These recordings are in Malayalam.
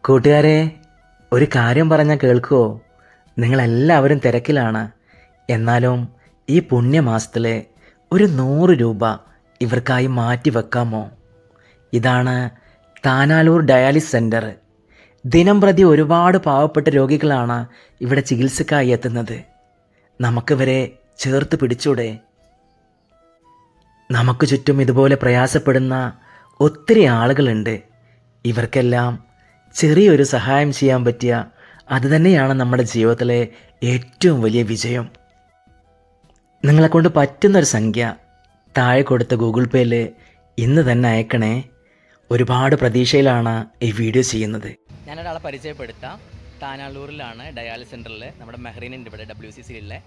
കൂട്ടുകാരെ, ഒരു കാര്യം പറഞ്ഞാൽ കേൾക്കുമോ? നിങ്ങളെല്ലാവരും തിരക്കിലാണ്. എന്നാലും ഈ പുണ്യമാസത്തിൽ ഒരു 100 രൂപ ഇവർക്കായി മാറ്റി വെക്കാമോ? ഇതാണ് താനാലൂർ ഡയാലിസിസ് സെൻറ്റർ. ദിനം പ്രതി ഒരുപാട് പാവപ്പെട്ട രോഗികളാണ് ഇവിടെ ചികിത്സക്കായി എത്തുന്നത്. നമുക്കിവരെ ചേർത്ത് പിടിച്ചൂടെ? നമുക്ക് ചുറ്റും ഇതുപോലെ പ്രയാസപ്പെടുന്ന ഒത്തിരി ആളുകളുണ്ട്. ഇവർക്കെല്ലാം ചെറിയൊരു സഹായം ചെയ്യാൻ പറ്റിയ അതുതന്നെയാണ് നമ്മുടെ ജീവിതത്തിലെ ഏറ്റവും വലിയ വിജയം. നിങ്ങളെക്കൊണ്ട് പറ്റുന്നൊരു സംഖ്യ താഴെ കൊടുത്ത ഗൂഗിൾ പേയിൽ ഇന്ന് തന്നെ അയക്കണേ. ഒരുപാട് പ്രതീക്ഷയിലാണ് ഈ വീഡിയോ ചെയ്യുന്നത്. ഞാനൊരാളെ പരിചയപ്പെടുത്താം. താനാളൂരിലാണ് ഡയാലിസിസ് സെൻറ്ററിൽ നമ്മുടെ മെഹ്റീനുണ്ട് ഇവിടെ WCCയിലെ.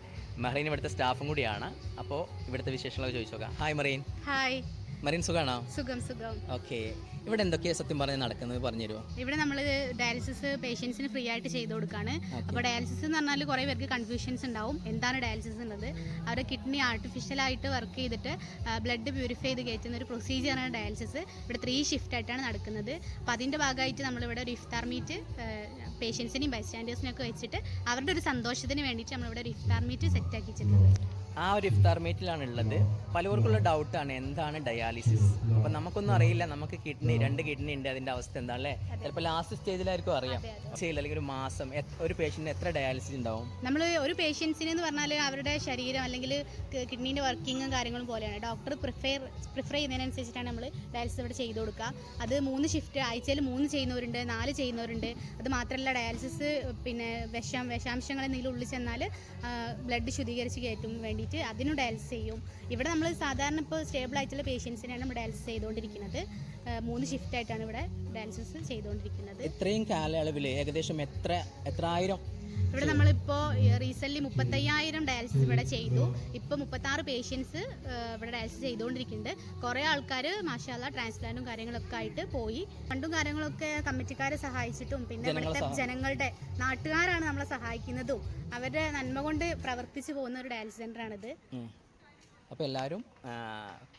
മെഹ്റീൻ ഇവിടുത്തെ സ്റ്റാഫും കൂടിയാണ്. അപ്പോൾ ഇവിടുത്തെ വിശേഷങ്ങളൊക്കെ ചോദിച്ചു നോക്കാം. Hi marine. ഹായ്. മെറീൻ സുഖമാണോ? സുഖം സുഖം. ഓക്കെ, ഇവിടെ എന്തൊക്കെയാണ് സത്യം പറഞ്ഞ് നടക്കുന്നത് പറഞ്ഞുതരുമോ? ഇവിടെ നമ്മൾ ഡയാലിസിസ് പേഷ്യൻസിന് ഫ്രീ ആയിട്ട് ചെയ്ത് കൊടുക്കുകയാണ്. അപ്പോൾ ഡയാലിസിസ് എന്ന് പറഞ്ഞാൽ കുറേ പേർക്ക് കൺഫ്യൂഷൻസ് ഉണ്ടാവും. എന്താണ് ഡയാലിസിസ് എന്നുള്ളത്? അവരുടെ കിഡ്നി ആർട്ടിഫിഷ്യലായിട്ട് വർക്ക് ചെയ്തിട്ട് ബ്ലഡ് പ്യൂരിഫൈ ചെയ്ത് കയറ്റുന്ന ഒരു പ്രൊസീജിയറാണ് ഡയാലിസിസ്. ഇവിടെ 3 ഷിഫ്റ്റ് ആയിട്ടാണ് നടക്കുന്നത്. അപ്പോൾ അതിൻ്റെ ഭാഗമായിട്ട് നമ്മളിവിടെ ഒരു ഇഫ്താർ മീറ്റ് പേഷ്യൻസിനെയും ബൈസ്റ്റാൻഡേഴ്സിനെയൊക്കെ വെച്ചിട്ട് അവരുടെ ഒരു സന്തോഷത്തിന് വേണ്ടിയിട്ട് നമ്മളിവിടെ ഒരു ഇഫ്താർ മീറ്റ് സെറ്റ് ആക്കിച്ചിട്ടുണ്ട്. ആ ഒരു ഇഫ്താർ മീറ്റിലാണ് ഉള്ളത്. പലവർക്കുള്ള ഡൗട്ടാണ് എന്താണ് ഡയാലിസിസ്. അപ്പം നമുക്കൊന്നും അറിയില്ല. നമുക്ക് 2 കിഡ്നി ഉണ്ട്, അതിൻ്റെ അവസ്ഥ എന്താ അല്ലേ? ചിലപ്പോൾ ലാസ്റ്റ് സ്റ്റേജിലായിരിക്കും അറിയാം. ചെയ്യില്ല, അല്ലെങ്കിൽ ഒരു മാസം ഒരു പേഷ്യൻറ്റിന് എത്ര ഡയാലിസിസ് ഉണ്ടാവും? നമ്മൾ ഒരു പേഷ്യൻസിന് എന്ന് പറഞ്ഞാൽ അവരുടെ ശരീരം അല്ലെങ്കിൽ കിഡ്നീൻ്റെ വർക്കിങ്ങും കാര്യങ്ങളും പോലെയാണ്. ഡോക്ടർ പ്രിഫർ ചെയ്യുന്നതിനനുസരിച്ചിട്ടാണ് നമ്മൾ ഡയാലിസിസ് ഇവിടെ ചെയ്ത് കൊടുക്കുക. അത് 3 ഷിഫ്റ്റ്, ആഴ്ചയിൽ 3 ചെയ്യുന്നവരുണ്ട്, 4 ചെയ്യുന്നവരുണ്ട്. അത് മാത്രമല്ല ഡയാലിസിസ് പിന്നെ വിഷാംശങ്ങൾ എന്തെങ്കിലും ഉള്ളിൽ ചെന്നാൽ ബ്ലഡ് ശുദ്ധീകരിച്ച് കയറ്റും വേണ്ടിയിട്ട് അതിനും ഡയാലിസിസ് ചെയ്യും. ഇവിടെ നമ്മൾ സാധാരണ ഇപ്പോൾ സ്റ്റേബിൾ ആയിട്ടുള്ള പേഷ്യൻസിനാണ് നമ്മൾ ഡയാലിസിസ് ചെയ്തുകൊണ്ടിരിക്കുന്നത്. 3 ഷിഫ്റ്റ് ആയിട്ടാണ് ഇവിടെ ഡയാലിസിസ് ചെയ്തുകൊണ്ടിരിക്കുന്നത്. ഇത്രയും കാലയളവിൽ ഏകദേശം എത്ര ആയിരം? ഇവിടെ നമ്മളിപ്പോൾ റീസെൻ്റ്ലി 35,000 ഡയാലിസിസ് ഇവിടെ ചെയ്തു. ഇപ്പോൾ 36 പേഷ്യൻസ് ഇവിടെ ഡയാലിസിസ് ചെയ്തുകൊണ്ടിരിക്കുന്നുണ്ട്. കുറേ ആൾക്കാർ മാഷാഅല്ലാഹ് ട്രാൻസ്പ്ലാന്റും കാര്യങ്ങളൊക്കെ ആയിട്ട് പോയി. ഫണ്ടും കാര്യങ്ങളൊക്കെ കമ്മിറ്റിക്കാരെ സഹായിച്ചിട്ടും പിന്നെ ഇവിടുത്തെ ജനങ്ങളുടെ നാട്ടുകാരാണ് നമ്മളെ സഹായിക്കുന്നതും അവരുടെ നന്മ കൊണ്ട് പ്രവർത്തിച്ചു പോകുന്ന ഒരു ഡയാലിസിസ് സെൻ്ററാണിത്. അപ്പോൾ എല്ലാവരും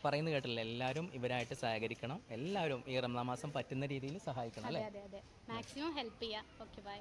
പറയുന്നത് കേട്ടില്ല, എല്ലാവരും ഇവരായിട്ട് സഹകരിക്കണം. എല്ലാവരും ഈ റമദാൻ മാസം പറ്റുന്ന രീതിയിൽ സഹായിക്കണം അല്ലേ? അതെ, മാക്സിമം ഹെൽപ്പ് ചെയ്യുക. Okay, by.